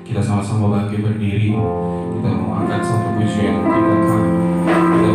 Kita sama-sama bangkit berdiri. Kita mau angkat satu pujian kita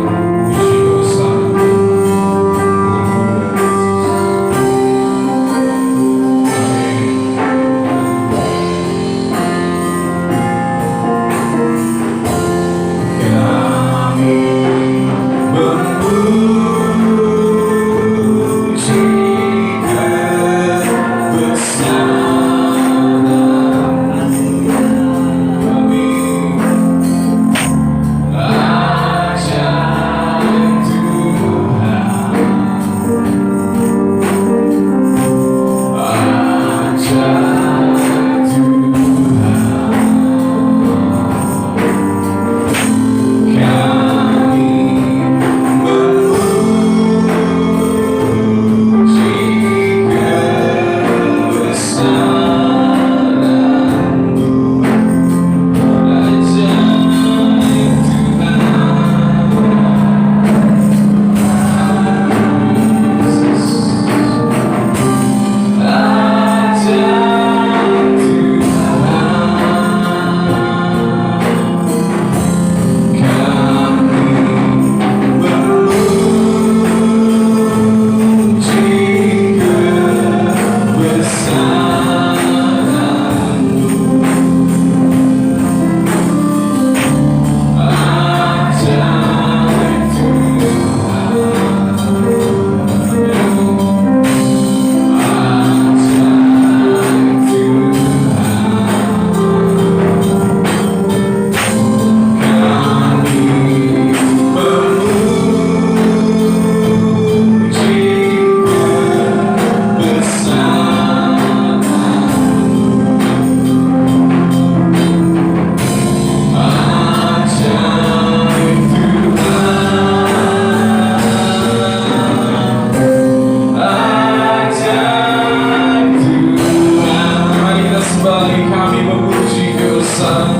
memuji kebesaran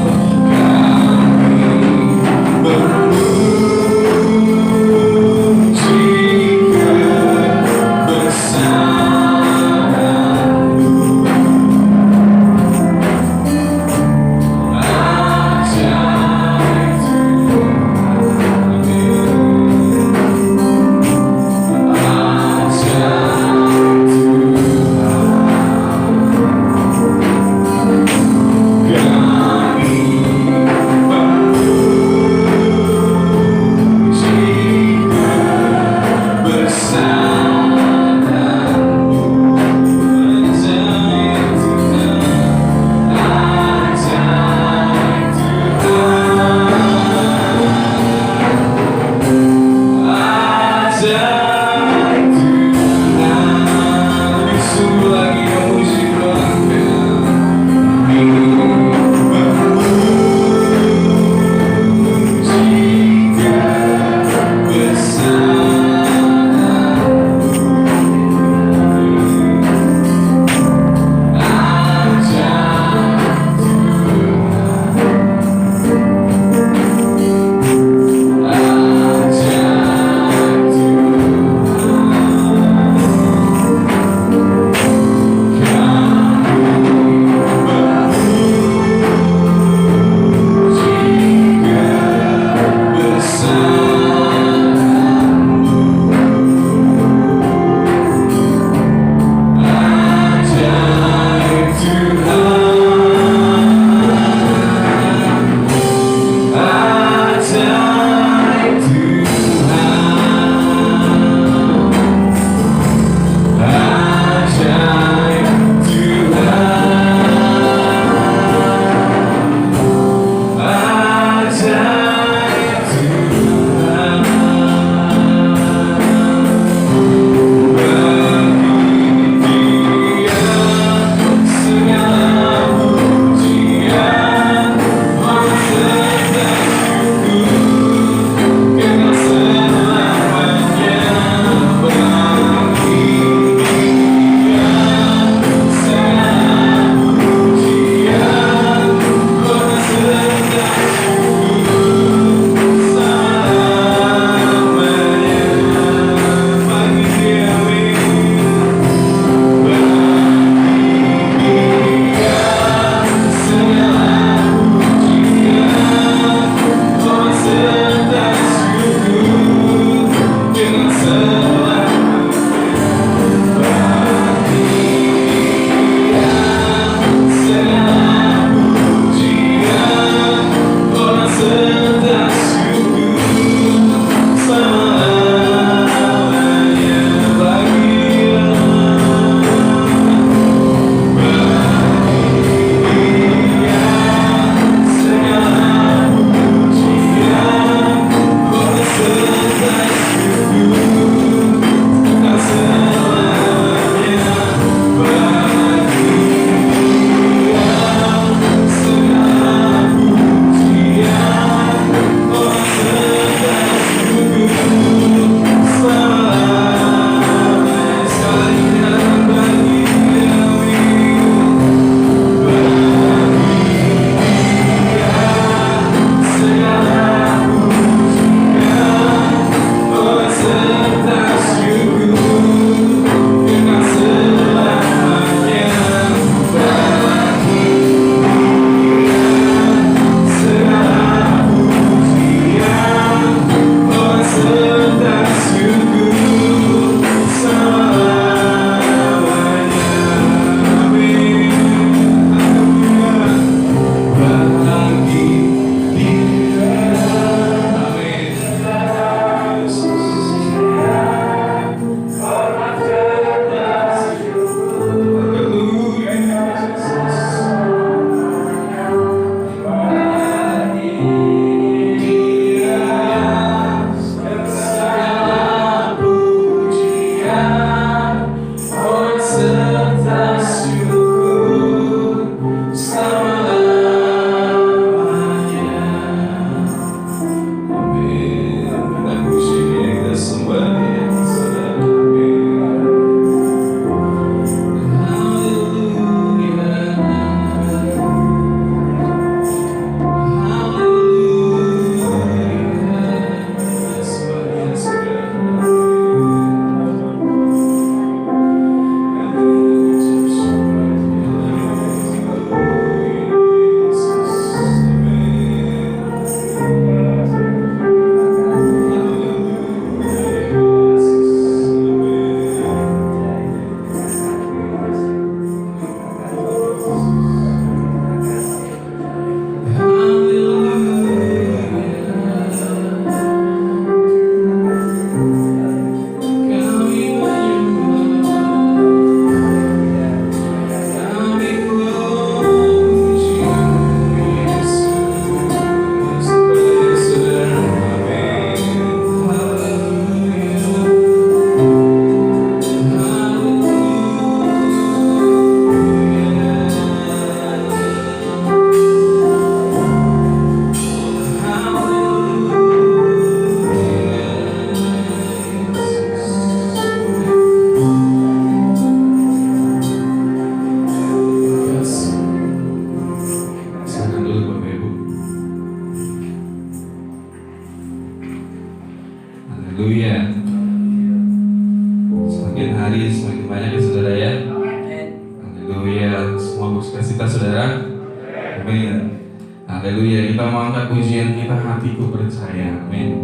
Amin. Haleluya. Kita mau angkat pujian kita, hatiku percaya. Amin.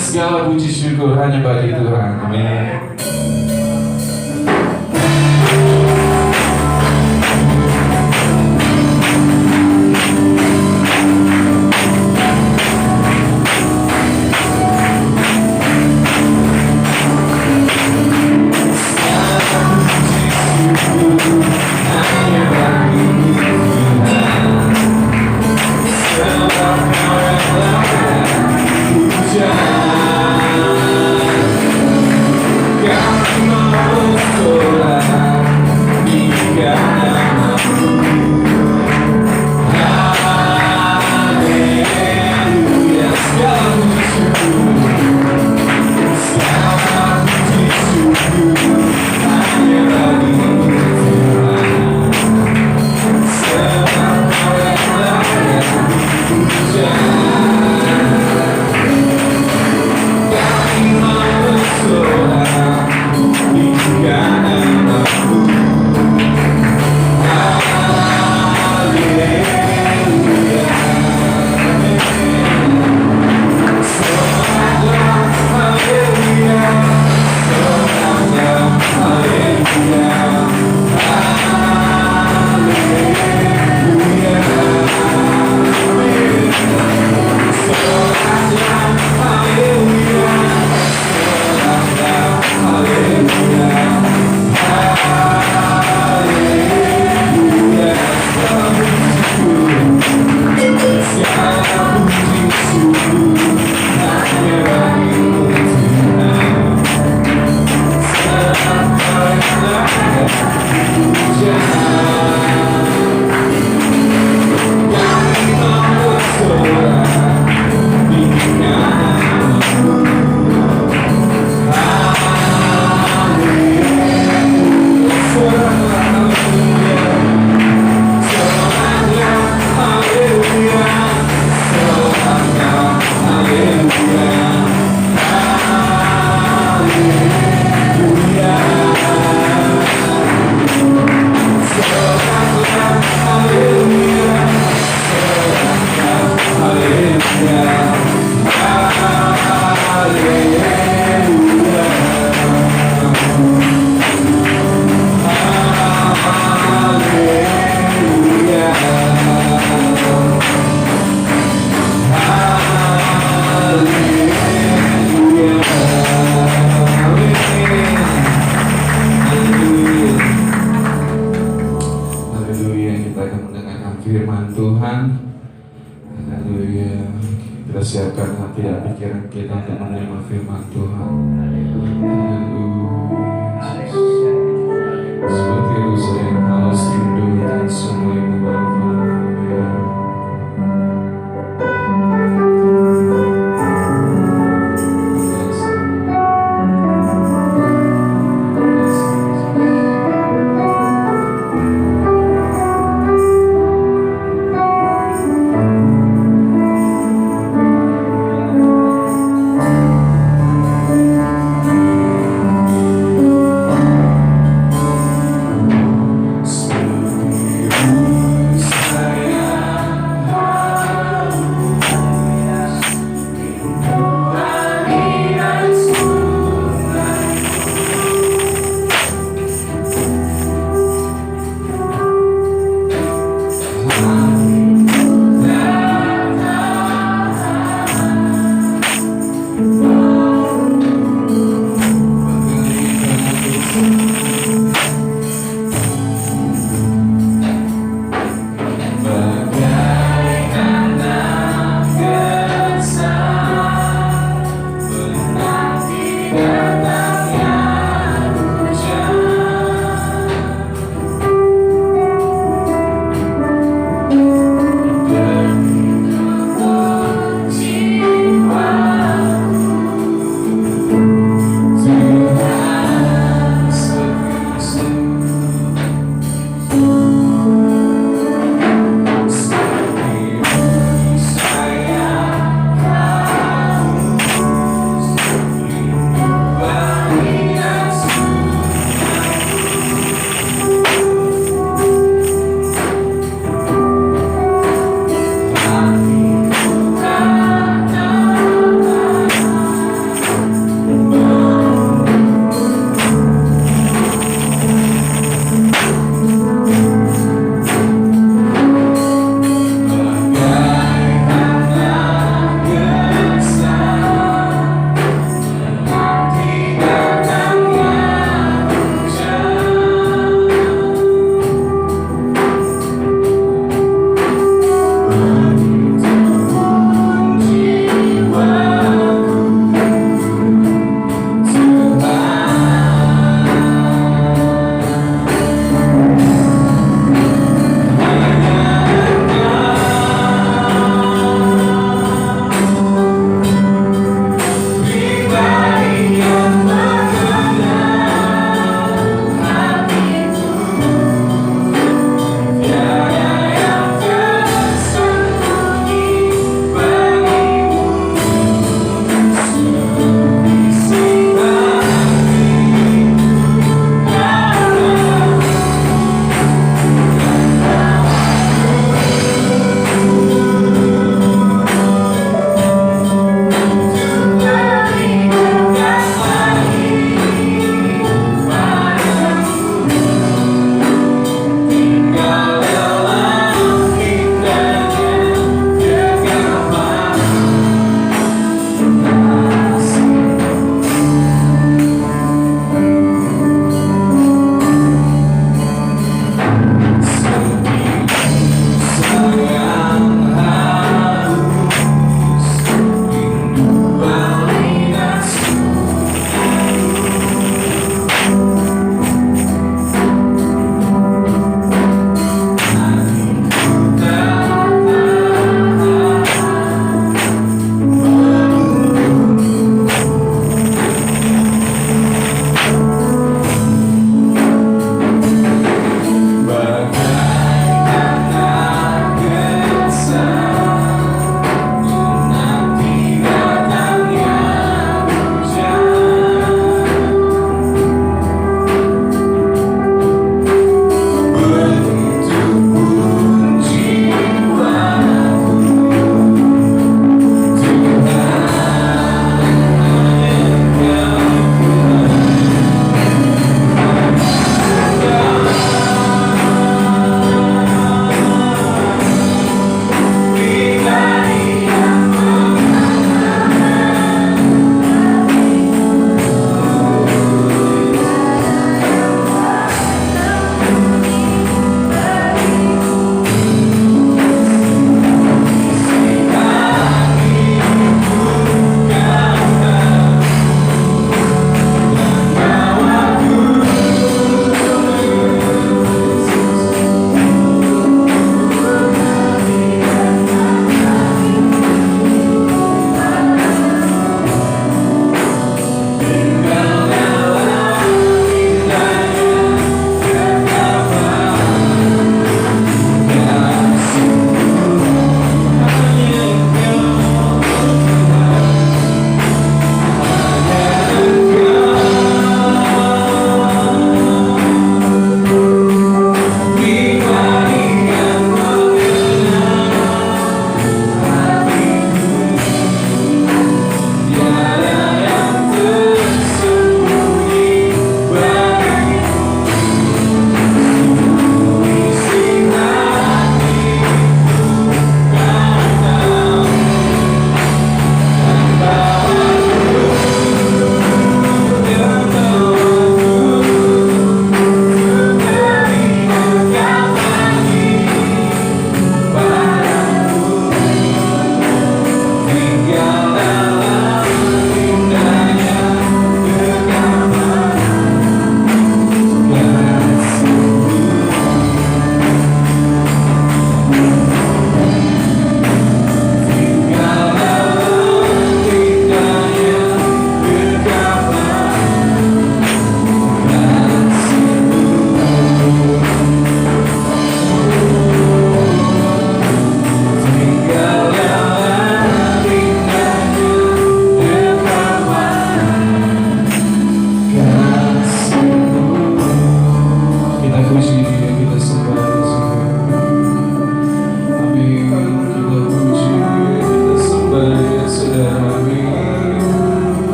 Segala puji syukur hanya bagi Tuhan. Amin. Tuhan. Haleluya. Kita siapkan hati dan pikiran kita untuk menerima firman Tuhan. Haleluya. Seperti rusa yang haus rindu dan semua yang Bapa. Seperti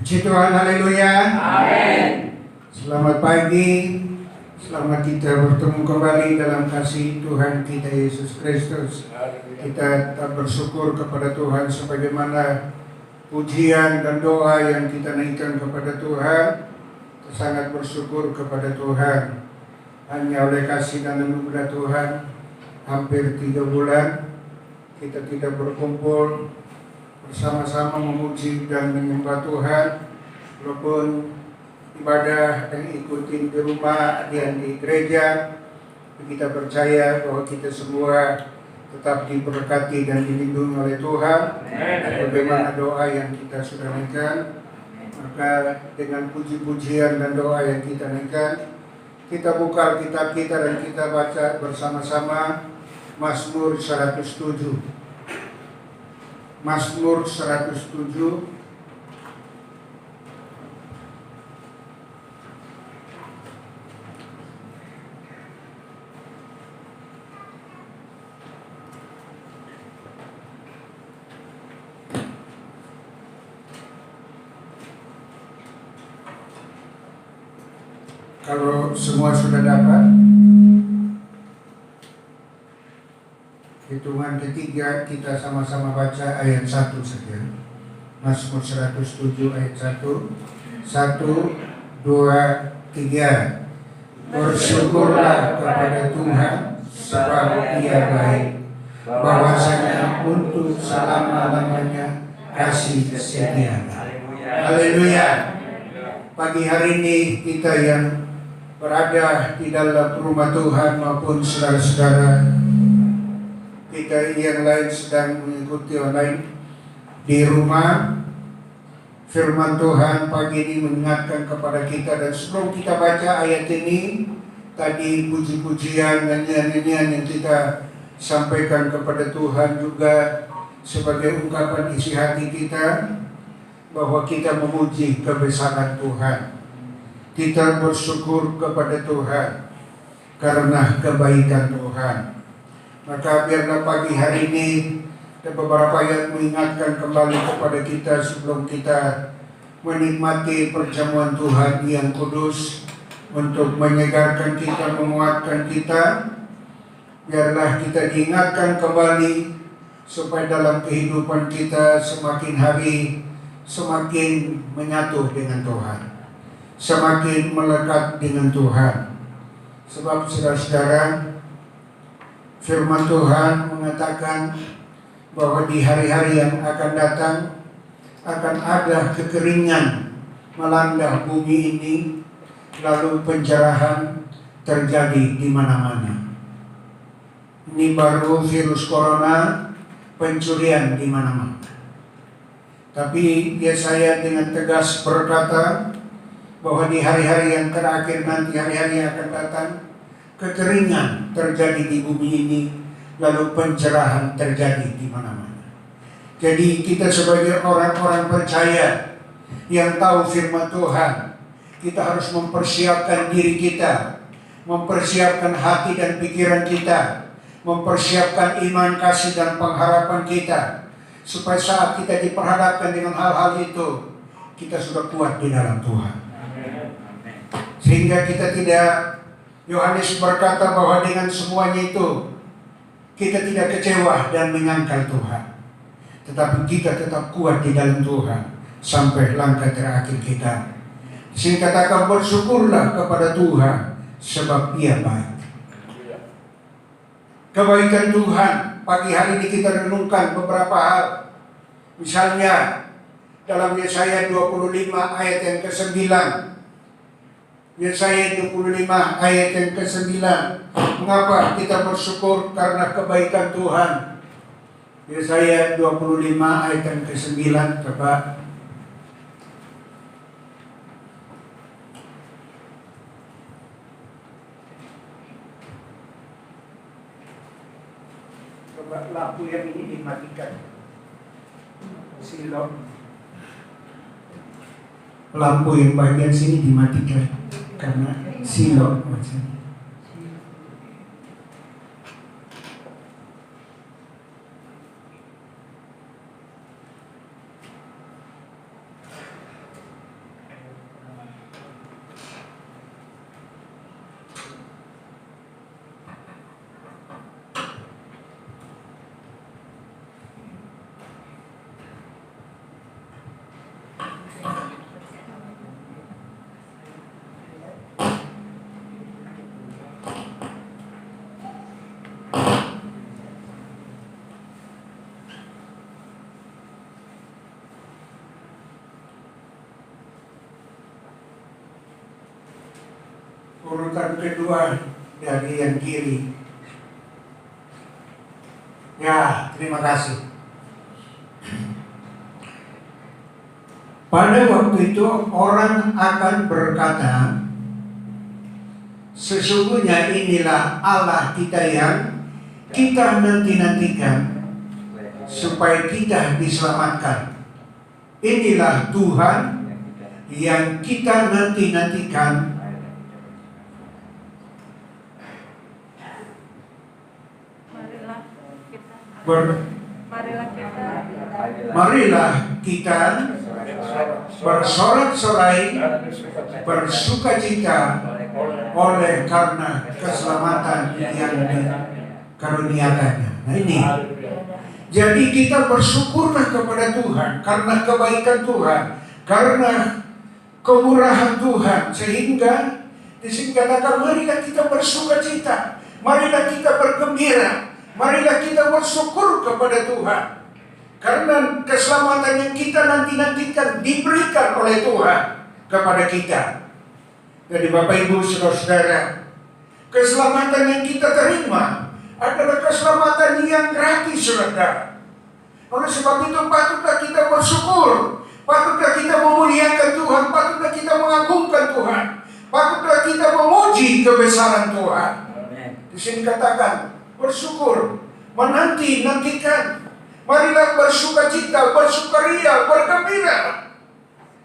Puji Tuhan, haleluya. Amin. Selamat pagi. Selamat kita bertemu kembali dalam kasih Tuhan kita Yesus Kristus. Kita tetap bersyukur kepada Tuhan sebagaimana pujian dan doa yang kita naikkan kepada Tuhan. Kita sangat bersyukur kepada Tuhan. Hanya oleh kasih dan anugerah Tuhan, hampir 3 bulan kita tidak berkumpul bersama-sama memuji dan menyembah Tuhan. Walaupun ibadah yang ikutin di rumah dan di gereja, kita percaya bahwa kita semua tetap diberkati dan dilindungi oleh Tuhan. Bagaimana doa yang kita sudah naikkan, maka dengan puji-pujian dan doa yang kita naikkan, kita buka kitab kita dan kita baca bersama-sama Mazmur 107. Mazmur 107. Kalau semua sudah dapat, hitungan ketiga kita sama-sama baca ayat 1 saja. Mazmur 107 ayat 1. 1, 2, 3. Bersyukurlah kepada Tuhan sebab Ia baik, bahwasanya untuk selama-lamanya kasih setia-Nya. Haleluya. Pagi hari ini kita yang berada di dalam rumah Tuhan maupun saudara-saudara kita yang lain sedang mengikuti online di rumah, firman Tuhan pagi ini mengingatkan kepada kita. Dan sebelum kita baca ayat ini, tadi puji-pujian dan nyanyian yang kita sampaikan kepada Tuhan juga sebagai ungkapan isi hati kita bahwa kita memuji kebesaran Tuhan. Kita bersyukur kepada Tuhan karena kebaikan Tuhan. Maka biarlah pagi hari ini ada beberapa ayat mengingatkan kembali kepada kita sebelum kita menikmati perjamuan Tuhan yang kudus untuk menyegarkan kita, menguatkan kita. Biarlah kita diingatkan kembali supaya dalam kehidupan kita semakin hari semakin menyatu dengan Tuhan, semakin melekat dengan Tuhan. Sebab saudara-saudara, firman Tuhan mengatakan bahwa di hari-hari yang akan datang akan ada kekeringan melanda bumi ini, lalu pencerahan terjadi di mana-mana. Ini baru virus corona, pencurian di mana-mana. Tapi Yesaya dengan tegas berkata bahwa di hari-hari yang terakhir nanti, hari-hari yang akan datang, kekeringan terjadi di bumi ini, lalu pencerahan terjadi di mana-mana. Jadi kita sebagai orang-orang percaya yang tahu firman Tuhan, kita harus mempersiapkan diri kita, mempersiapkan hati dan pikiran kita, mempersiapkan iman, kasih dan pengharapan kita, supaya saat kita diperhadapkan dengan hal-hal itu, kita sudah kuat di dalam Tuhan. Sehingga kita tidak, Yohanes berkata bahwa dengan semuanya itu kita tidak kecewa dan menyangkal Tuhan, tetapi kita tetap kuat di dalam Tuhan sampai langkah terakhir kita. Sehingga katakan bersyukurlah kepada Tuhan sebab Ia baik. Kebaikan Tuhan, pagi hari ini kita renungkan beberapa hal. Misalnya dalam Yesaya 25 ayat yang ke-9. Yesaya 25 ayat yang ke-9. Mengapa kita bersyukur? Karena kebaikan Tuhan. Yesaya 25 ayat yang ke-9. Coba. Coba lampu yang ini dimatikan. Silok. Lampu yang bagian sini dimatikan karena silok macam. Urutan kedua dari yang kiri. Ya, terima kasih. Pada waktu itu orang akan berkata, sesungguhnya inilah Allah kita yang kita nanti-nantikan supaya kita diselamatkan. Inilah Tuhan yang kita nanti-nantikan. Marilah kita bersorak-sorai, bersukacita oleh karena keselamatan yang dikaruniakannya. Nah ini, jadi kita bersyukurlah kepada Tuhan karena kebaikan Tuhan, karena kemurahan Tuhan, sehingga dikatakan marilah kita bersukacita, marilah kita bergembira, marilah kita bersyukur kepada Tuhan. Karena keselamatan yang kita nanti-nantikan diberikan oleh Tuhan kepada kita. Jadi Bapak Ibu Saudara, keselamatan yang kita terima adalah keselamatan yang gratis, saudara. Oleh sebab itu patutlah kita bersyukur, patutlah kita memuliakan Tuhan, patutlah kita mengagungkan Tuhan, patutlah kita memuji kebesaran Tuhan. Di sini katakan bersyukur, menanti-nantikan. Marilah bersukacita, bersukaria, bergembira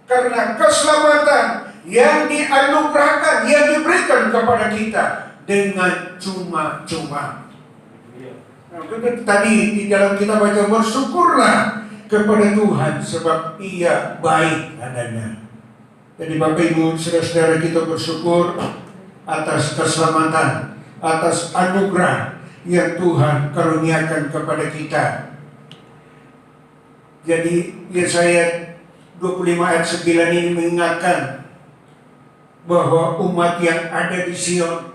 karena keselamatan yang dianugerahkan, yang diberikan kepada kita dengan cuma-cuma. Nah, tadi di dalam kita baca, bersyukurlah kepada Tuhan sebab Ia baik adanya. Jadi Bapak Ibu saudara-saudara, kita bersyukur atas keselamatan, atas anugerah yang Tuhan karuniakan kepada kita. Jadi Yesaya 25 ayat 9 ini mengingatkan bahwa umat yang ada di Sion,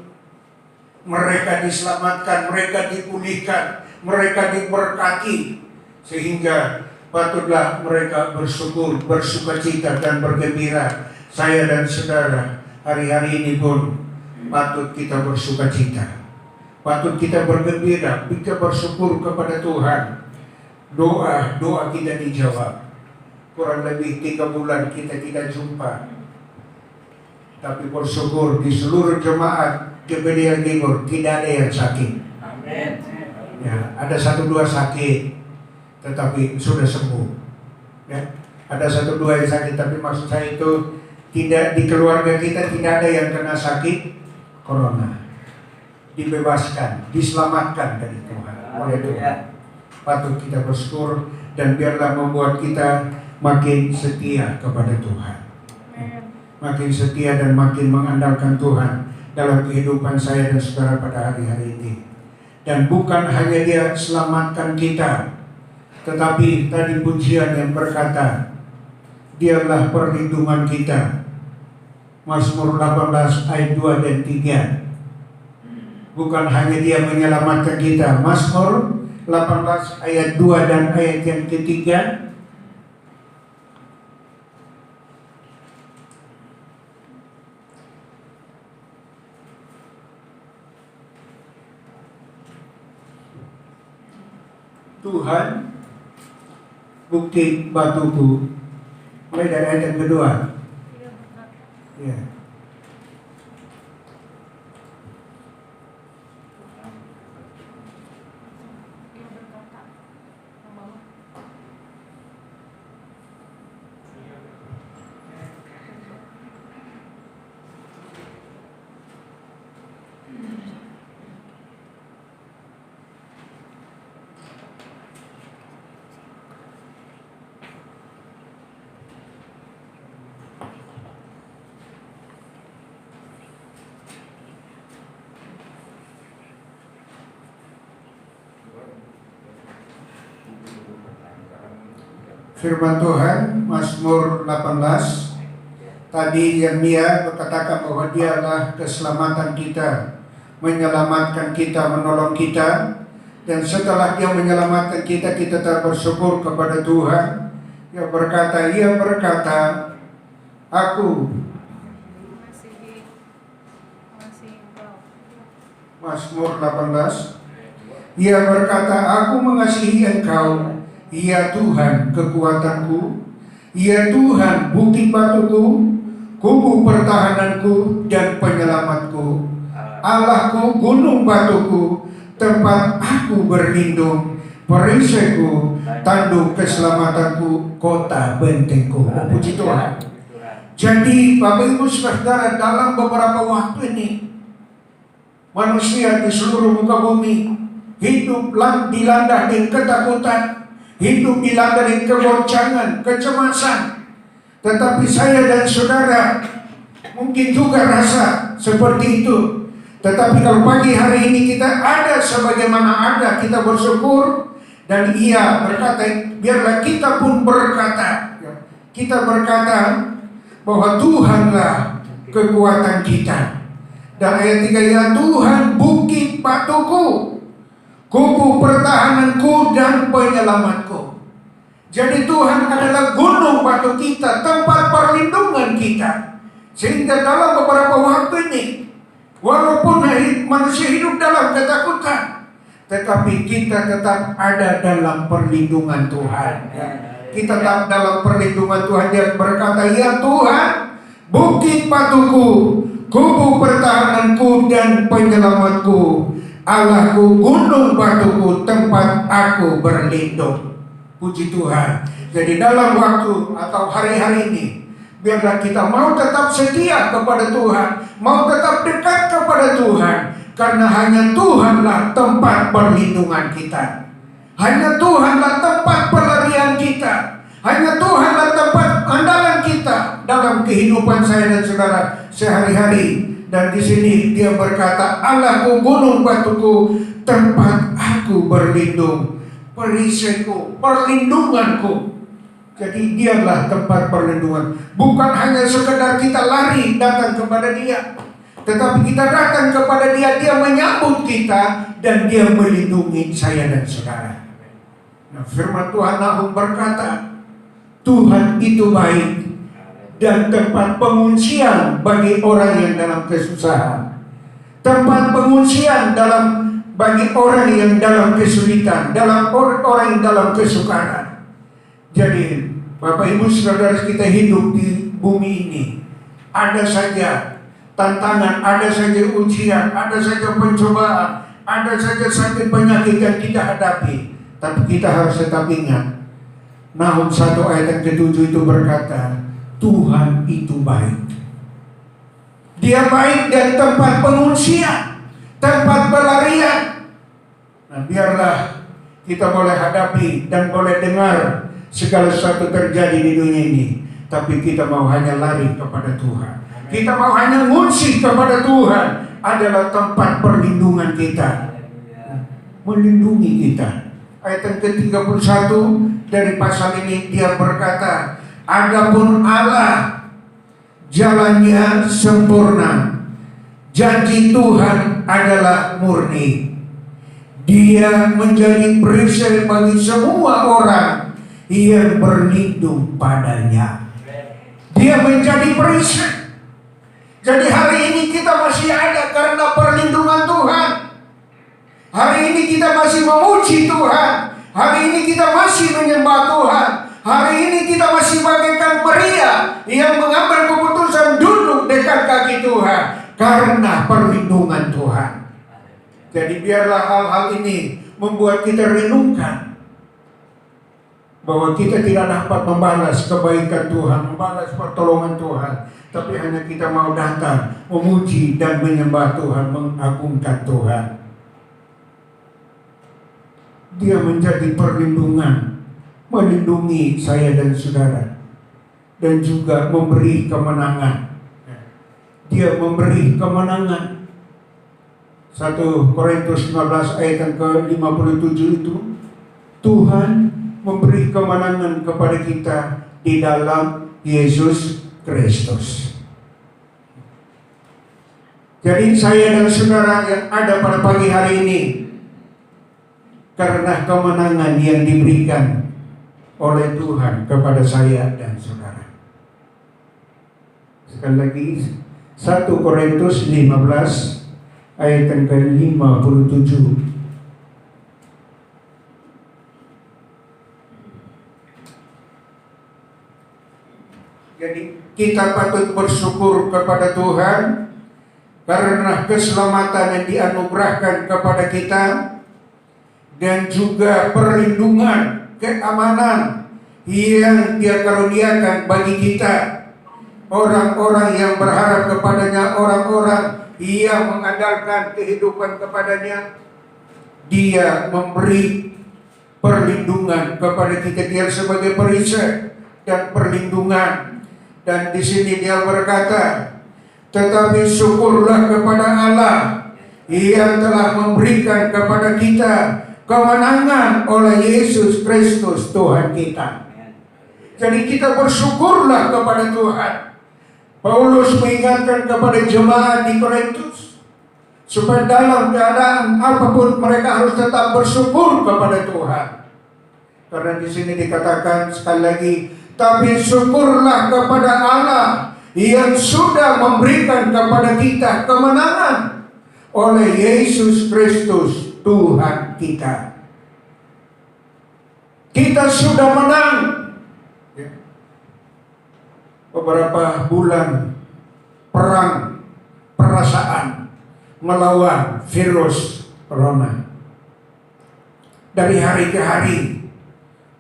mereka diselamatkan, mereka dipulihkan, mereka diberkati, sehingga patutlah mereka bersyukur, bersukacita dan bergembira. Saya dan saudara hari-hari ini pun patut kita bersukacita, patut kita bergembira, kita bersyukur kepada Tuhan. Doa kita dijawab. Kurang lebih 3 bulan kita tidak jumpa, tapi bersyukur di seluruh jemaat Geberia Timur tidak ada yang sakit. Amin. Ya, ada 1-2 sakit, tetapi sudah sembuh. Ya, ada 1-2 yang sakit, tapi maksud saya itu tidak, di keluarga kita tidak ada yang kena sakit corona. Dibebaskan, diselamatkan dari Tuhan, oleh Tuhan. Patut kita bersyukur dan biarlah membuat kita makin setia kepada Tuhan, makin setia dan makin mengandalkan Tuhan dalam kehidupan saya dan saudara pada hari-hari ini. Dan bukan hanya Dia selamatkan kita, tetapi tadi pujian yang berkata Dialah perlindungan kita, Mazmur 18 ayat 2 dan 3. Bukan hanya Dia menyelamatkan kita, Mazmur 18 ayat 2 dan ayat yang ketiga. Tuhan bukti batuku. Mulai dari ayat yang kedua. Ya. Firman Tuhan Mazmur 18 tadi yang dia berkatakan bahwa Dialah keselamatan kita, menyelamatkan kita, menolong kita. Dan setelah Dia menyelamatkan kita, kita tetap bersyukur kepada Tuhan. Ia berkata, aku Mazmur 18. Ia berkata, aku mengasihi Engkau, ya Tuhan kekuatanku, ya Tuhan bukti batuku, kubu pertahananku dan penyelamatku, Allahku gunung batuku, tempat aku berlindung, perisaiku, tanduk keselamatanku, kota bentengku. Puji Tuhan. Jadi Bapak Ibu Saudara, dalam beberapa waktu ini manusia di seluruh muka bumi hidup dilanda dengan ketakutan, hidup dilanda dengan kegoncangan, kecemasan. Tetapi saya dan saudara mungkin juga rasa seperti itu. Tetapi kalau pagi hari ini kita ada sebagaimana ada, kita bersyukur. Dan ia berkata, biarlah kita pun berkata, kita berkata bahwa Tuhanlah kekuatan kita. Dan ayat 3, ya Tuhan bukit batuku, kubu pertahananku dan penyelamatku. Jadi Tuhan adalah gunung batu kita, tempat perlindungan kita. Sehingga dalam beberapa waktu ini, walaupun manusia hidup dalam ketakutan, tetapi kita tetap ada dalam perlindungan Tuhan. Kita tetap dalam perlindungan Tuhan. Dia berkata, ya Tuhan bukit batuku, kubu pertahananku dan penyelamatku, Allahku gunung batuku, tempat aku berlindung. Puji Tuhan. Jadi dalam waktu atau hari-hari ini, biarlah kita mau tetap setia kepada Tuhan, mau tetap dekat kepada Tuhan, karena hanya Tuhanlah tempat perlindungan kita. Hanya Tuhanlah tempat pelarian kita. Hanya Tuhanlah tempat andalan kita dalam kehidupan saya dan saudara sehari-hari. Dan di sini dia berkata, Allahku gunung batuku, tempat aku berlindung, perisaiku, perlindunganku. Jadi dialah tempat perlindungan. Bukan hanya sekedar kita lari datang kepada Dia, tetapi kita datang kepada Dia, Dia menyambut kita dan Dia melindungi saya dan saudara. Nah, firman Tuhan Nahum berkata, Tuhan itu baik dan tempat pengungsian bagi orang yang dalam kesusahan, tempat pengungsian bagi orang yang dalam kesulitan, orang yang dalam kesukaran. Jadi Bapak Ibu Saudara, kita hidup di bumi ini, ada saja tantangan, ada saja ujian, ada saja pencobaan, ada saja sakit penyakit yang kita hadapi. Tapi kita harus tetap ingat, Nahum 1 ayat yang ke-7 itu berkata, Tuhan itu baik. Dia baik dan tempat pengungsian, tempat pelarian. Nah, biarlah kita boleh hadapi dan boleh dengar segala sesuatu terjadi di dunia ini, tapi kita mau hanya lari kepada Tuhan. Kita mau hanya ngungsi kepada Tuhan. Adalah tempat perlindungan kita, melindungi kita. Ayat yang ke-31 dari pasal ini dia berkata, adapun Allah jalannya sempurna, janji Tuhan adalah murni. Dia menjadi perisai bagi semua orang yang berlindung padanya. Dia menjadi perisai. Jadi hari ini kita masih ada karena perlindungan Tuhan. Hari ini kita masih memuji Tuhan. Hari ini kita masih menyembah Tuhan. Hari ini kita masih bagaikan Maria yang mengambil keputusan duduk dekat kaki Tuhan karena perlindungan Tuhan. Jadi biarlah hal-hal ini membuat kita renungkan bahwa kita tidak dapat membalas kebaikan Tuhan, membalas pertolongan Tuhan, tapi hanya kita mau datang memuji dan menyembah Tuhan, mengagungkan Tuhan. Dia menjadi perlindungan, melindungi saya dan saudara, dan juga memberi kemenangan. Dia memberi kemenangan. 1 Korintus 15 ayat yang ke-57 itu, Tuhan memberi kemenangan kepada kita di dalam Yesus Kristus. Jadi saya dan saudara yang ada pada pagi hari ini, karena kemenangan yang diberikan oleh Tuhan kepada saya dan saudara. Sekali lagi 1 Korintus 15 ayat yang ke-57. Jadi kita patut bersyukur kepada Tuhan karena keselamatan yang dianugerahkan kepada kita dan juga perlindungan, keamanan yang Dia karuniakan bagi kita. Orang-orang yang berharap kepadanya, orang-orang yang mengandalkan kehidupan kepadanya, Dia memberi perlindungan kepada kita. Dia sebagai perisai dan perlindungan. Dan di sini Dia berkata, tetapi syukurlah kepada Allah yang telah memberikan kepada kita kemenangan oleh Yesus Kristus Tuhan kita. Jadi kita bersyukurlah kepada Tuhan. Paulus mengingatkan kepada jemaat di Korintus supaya dalam keadaan apapun mereka harus tetap bersyukur kepada Tuhan. Karena di sini dikatakan sekali lagi, tapi syukurlah kepada Allah yang sudah memberikan kepada kita kemenangan oleh Yesus Kristus Tuhan kita. Kita sudah menang. Beberapa bulan perang perasaan melawan virus corona. Dari hari ke hari,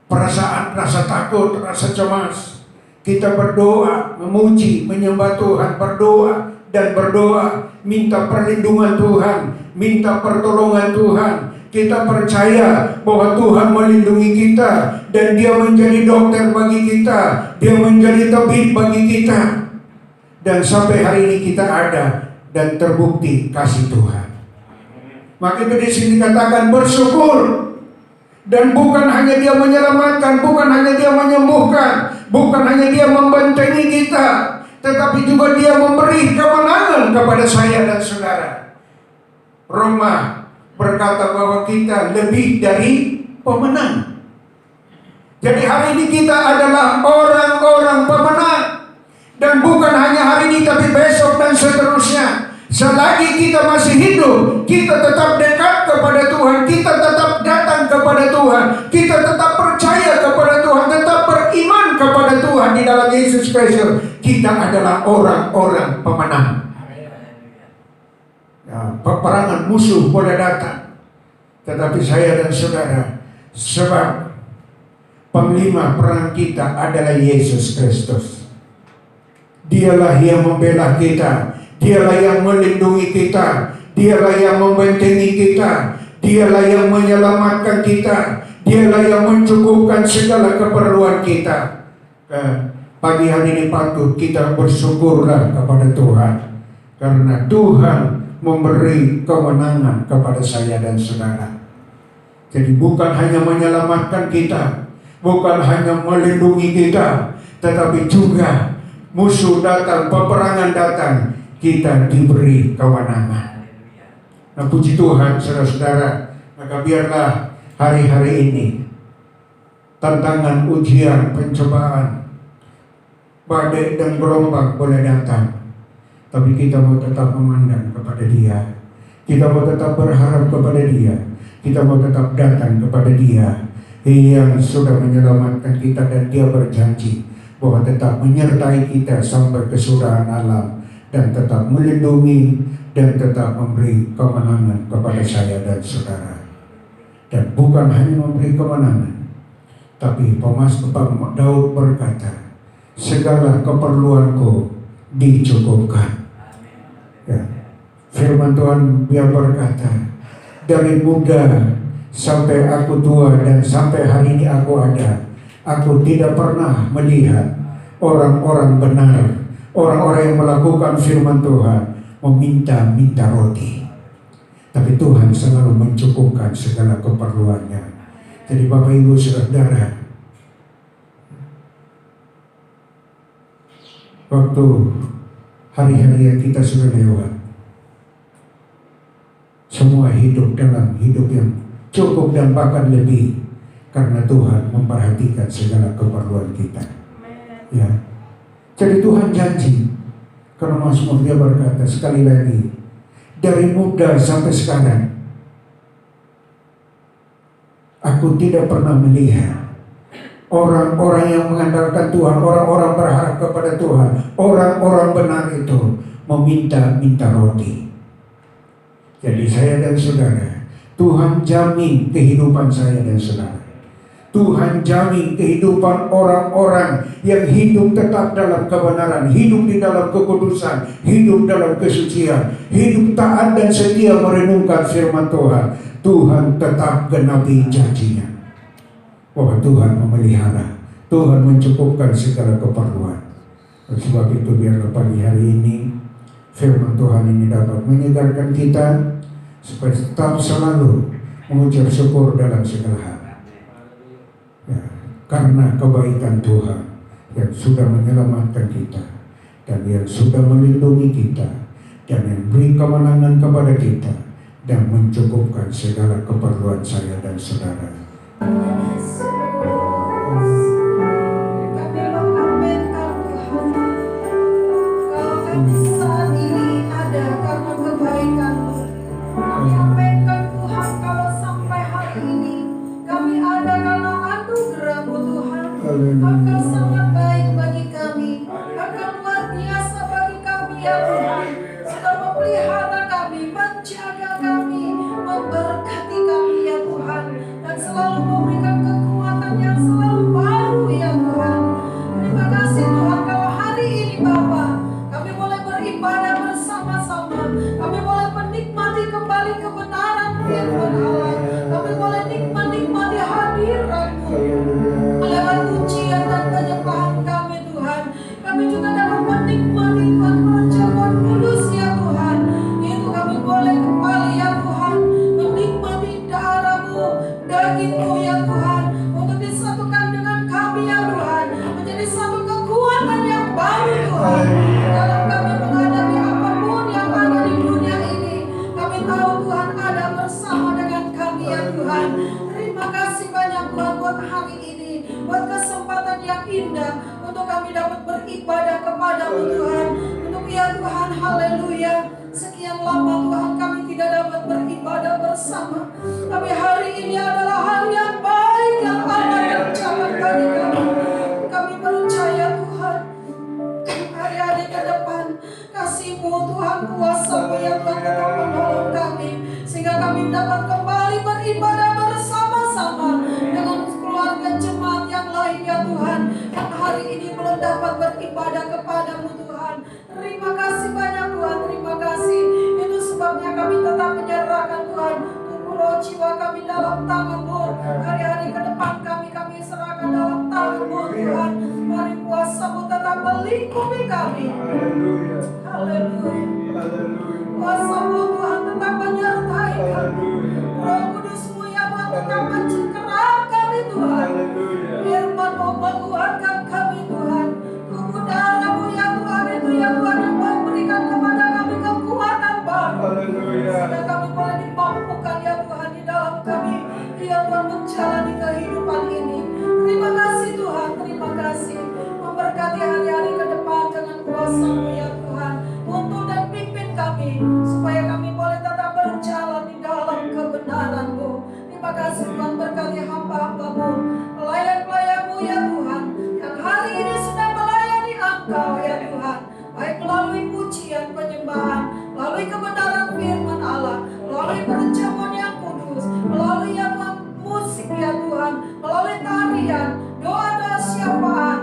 perasaan, rasa takut, rasa cemas. Kita berdoa, memuji, menyembah Tuhan, berdoa dan berdoa, minta perlindungan Tuhan, minta pertolongan Tuhan. Kita percaya bahwa Tuhan melindungi kita dan Dia menjadi dokter bagi kita, Dia menjadi tabib bagi kita. Dan sampai hari ini kita ada dan terbukti kasih Tuhan. Maka itu di sini dikatakan bersyukur. Dan bukan hanya Dia menyelamatkan, bukan hanya Dia menyembuhkan, bukan hanya Dia membentengi kita, tetapi juga Dia memberi kemenangan kepada saya dan saudara. Roma berkata bahwa kita lebih dari pemenang. Jadi hari ini kita adalah orang-orang pemenang. Dan bukan hanya hari ini, tapi besok dan seterusnya. Selagi kita masih hidup, kita tetap dekat kepada Tuhan, kita tetap datang kepada Tuhan, kita tetap percaya kepada Tuhan, tetap beriman kepada Tuhan di dalam Yesus Kristus. Kita adalah orang-orang pemenang. Ya, peperangan musuh boleh datang, tetapi saya dan saudara, sebab panglima perang kita adalah Yesus Kristus. Dialah yang membela kita, Dialah yang melindungi kita, Dialah yang membentengi kita, Dialah yang menyelamatkan kita, Dialah yang mencukupkan segala keperluan kita. Pagi hari ini patut kita bersyukurlah kepada Tuhan, karena Tuhan memberi kemenangan kepada saya dan saudara. Jadi bukan hanya menyelamatkan kita, bukan hanya melindungi kita, tetapi juga musuh datang, peperangan datang, kita diberi kemenangan. Nah, puji Tuhan, saudara-saudara. Maka biarlah hari-hari ini tantangan, ujian, pencobaan, badai dan gelombang boleh datang, tapi kita mau tetap memandang kepada Dia. Kita mau tetap berharap kepada Dia. Kita mau tetap datang kepada Dia yang sudah menyelamatkan kita, dan Dia berjanji bahwa tetap menyertai kita sampai kesudahan alam, dan tetap melindungi dan tetap memberi kemenangan kepada saya dan saudara. Dan bukan hanya memberi kemenangan, tapi Daud berkata, segala keperluanku dicukupkan. Ya. Firman Tuhan dia berkata, dari muda sampai aku tua dan sampai hari ini aku ada, aku tidak pernah melihat orang-orang benar, orang-orang yang melakukan firman Tuhan meminta-minta roti. Tapi Tuhan selalu mencukupkan segala keperluannya. Jadi Bapak Ibu Saudara, waktu hari-hari yang kita sudah lewat, semua hidup dalam hidup yang cukup dan bahkan lebih, karena Tuhan memperhatikan segala keperluan kita. Ya. Jadi Tuhan janji, karena Mazmur dia berkata sekali lagi, dari muda sampai sekarang, aku tidak pernah melihat orang-orang yang mengandalkan Tuhan, orang-orang berharap kepada Tuhan, orang-orang benar itu meminta roti. Jadi saya dan saudara, Tuhan jamin kehidupan saya dan saudara. Tuhan jamin kehidupan orang-orang yang hidup tetap dalam kebenaran, hidup di dalam kekudusan, hidup dalam kesucian, hidup taat dan setia merenungkan firman Tuhan. Tuhan tetap genapi janjinya. Bahwa Tuhan memelihara, Tuhan mencukupkan segala keperluan. Oleh sebab itu biarlah pagi hari ini firman Tuhan ini dapat menyegarkan kita supaya tetap selalu mengucap syukur dalam segala hal. Ya, karena kebaikan Tuhan yang sudah menyelamatkan kita dan yang sudah melindungi kita dan yang beri kemenangan kepada kita dan mencukupkan segala keperluan saya dan saudara. Kami mengaminkan Tuhan, kalau kami saat ini ada karena kebaikan-Mu. Kami aminkan Tuhan, kalau sampai hari ini kami ada karena anugerah-Mu Tuhan. Engkau sangat baik bagi kami, Engkau luar biasa bagi kami ya Tuhan. Sudah memelihara kami, menjaga kami, memberkati kami ya Tuhan, dan selalu memberikan kekuatan yang selalu baru ya Tuhan. Terima kasih Tuhan, kalau hari ini Bapa, kami boleh beribadah bersama-sama, kami boleh menikmati kembali kebenaran firman Allah, kami boleh menikmati hadirat-Mu lewat pujian dan penyembahan kami Tuhan. Kami juga dapat menikmati Tuhan perjamuan kudus ya Tuhan. Itu kami boleh kembali ya Tuhan menikmati darah-Mu, daging-Mu ya Tuhan, untuk disatukan dengan kami ya Tuhan, menjadi satu kekuatan yang baru Tuhan. Dalam kami menghadapi apapun yang ada di dunia ini, kami tahu Tuhan ada bersama dengan kami ya Tuhan. Terima kasih banyak Tuhan buat hari ini, buat kesempatan yang indah untuk kami dapat beribadah kepada-Mu Tuhan. Untuk ya Tuhan, haleluya, sekian lama Tuhan kami tidak dapat beribadah bersama, tapi hari ini adalah hari yang baik yang Allah rencanakan bagi kami. Kami percaya Tuhan, hari-hari ke depan kasih-Mu Tuhan, kuasa-Mu ya Tuhan tetap menolong kami, sehingga kami dapat kembali beribadah bersama-sama dengan keluarga jemaat yang lain ya Tuhan, yang hari ini belum dapat beribadah kepada-Mu Tuhan. Terima kasih banyak Tuhan, terima kasih. Itu sebabnya kami tetap menyerahkan Tuhan tubuh jiwa kami dalam tangan-Mu. Hari-hari ke depan kami serahkan dalam tangan-Mu Tuhan. Mari kuasa-Mu tetap melingkupi kami. Haleluya. Kuasa-Mu Tuhan tetap menyertai kami. Roh Kudus-Mu ya Tuhan tetap mencengkeram kami Tuhan. Firman-Mu menguatkan kami Tuhan. Tubuh darah-Mu ya Tuhan, itu ya Tuhan yang memberikan kepada kami kekuatan baru. Sehingga kami boleh dimampukan ya Tuhan di dalam kami, ya Tuhan, menjalani kehidupan ini. Terima kasih Tuhan, terima kasih. Memberkati hari-hari ke depan dengan kuasa-Mu ya Tuhan. Tuntun dan pimpin kami, supaya kami boleh tetap berjalan di dalam kebenaran-Mu. Terima kasih Tuhan, berkati hamba-hamba-Mu, pelayan-pelayan-Mu ya Tuhan, yang hari ini sudah melayani Engkau ya Tuhan, baik melalui pujian, penyembahan, melalui kebenaran firman Allah, melalui perjamuan yang kudus, melalui ya Tuhan musik ya Tuhan, melalui tarian, doa-doa syafaat,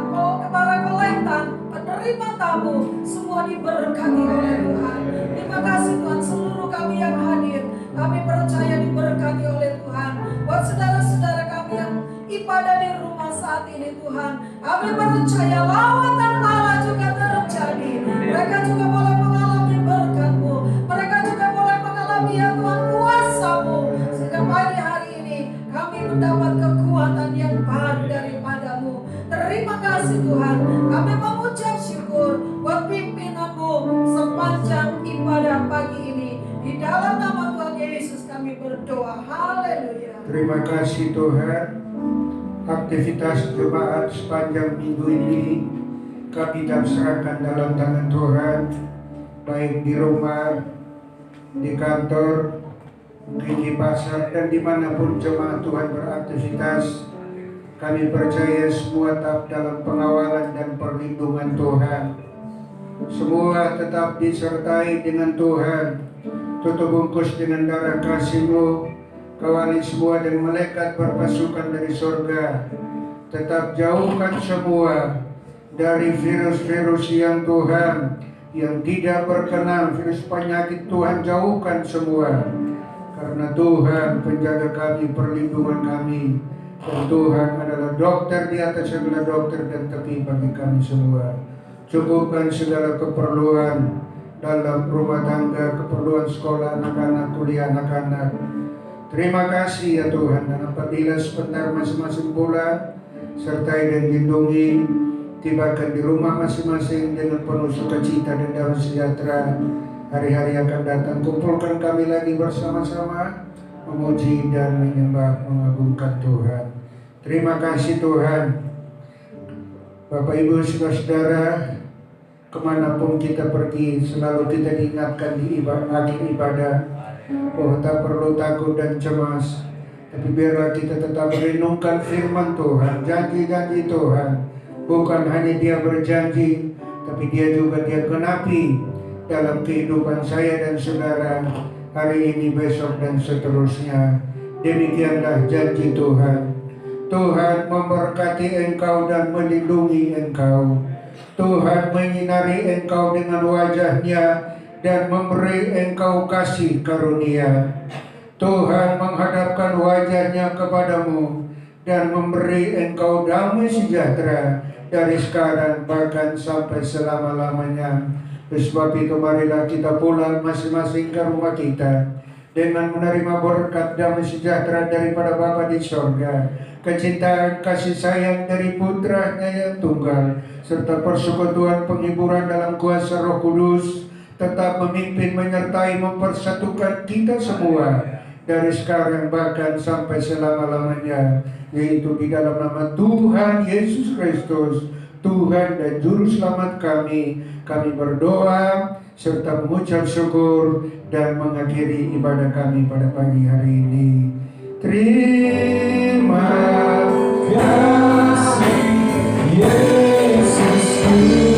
para kolektan, penerima tamu, semua diberkati oleh Tuhan. Terima kasih Tuhan, seluruh kami yang hadir, kami percaya diberkati oleh Tuhan. Buat saudara-saudara kami yang ibadah di rumah saat ini Tuhan, kami percaya lawatan Allah juga terjadi. Mereka juga boleh mengalami berkat-Mu, mereka juga boleh mengalami ya Tuhan kuasa-Mu, sehingga pagi hari ini kami mendapat kekuatan yang baru daripada-Mu. Terima kasih Tuhan, kami mengucap syukur buat pimpinan-Mu sepanjang ibadah pagi ini. Di dalam nama Tuhan Yesus kami berdoa, haleluya. Terima kasih Tuhan. Aktivitas jemaat sepanjang minggu ini kami serahkan dalam tangan Tuhan, baik di rumah di kantor, mungkin di pasar, dan dimanapun jemaat Tuhan beraktivitas. Kami percaya semua tetap dalam pengawalan dan perlindungan Tuhan. Semua tetap disertai dengan Tuhan. Tutup bungkus dengan darah kasih-Mu. Kawali semua dan malaikat berpasukan dari surga. Tetap jauhkan semua dari virus-virus yang Tuhan, yang tidak berkenan, virus penyakit Tuhan jauhkan semua. Karena Tuhan penjaga kami, perlindungan kami. Dan Tuhan adalah dokter di atas segala dokter dan tabib bagi kami semua. Cukupkan segala keperluan dalam rumah tangga, keperluan sekolah anak-anak, kuliah anak-anak. Terima kasih ya Tuhan. Dan apabila sebentar masing-masing pula, sertai dan lindungi, tibakan di rumah masing-masing dengan penuh sukacita dan damai sejahtera. Hari-hari akan datang, kumpulkan kami lagi bersama-sama, memuji dan menyembah, mengagungkan Tuhan. Terima kasih Tuhan. Bapak Ibu saudara-saudara, kemanapun kita pergi, selalu kita diingatkan di akhir ibadah bahwa tak perlu takut dan cemas, tapi biarlah kita tetap merenungkan firman Tuhan, janji-janji Tuhan. Bukan hanya Dia berjanji, tapi Dia juga Dia genapi dalam kehidupan saya dan saudara hari ini, besok, dan seterusnya. Demikianlah janji Tuhan. Tuhan memberkati engkau dan melindungi engkau. Tuhan menyinari engkau dengan wajah-Nya dan memberi engkau kasih karunia. Tuhan menghadapkan wajah-Nya kepadamu dan memberi engkau damai sejahtera dari sekarang bahkan sampai selama-lamanya. Sebab itu marilah kita pulang masing-masing ke rumah kita dengan menerima berkat damai sejahtera daripada Bapa di sorga, kecintaan kasih sayang dari Putra-Nya yang tunggal, serta persekutuan penghiburan dalam kuasa Roh Kudus tetap memimpin, menyertai, mempersatukan kita semua dari sekarang bahkan sampai selama-lamanya, yaitu di dalam nama Tuhan Yesus Kristus, Tuhan dan Juru Selamat kami berdoa serta mengucap syukur dan mengakhiri ibadah kami pada pagi hari ini. Terima kasih Yesus.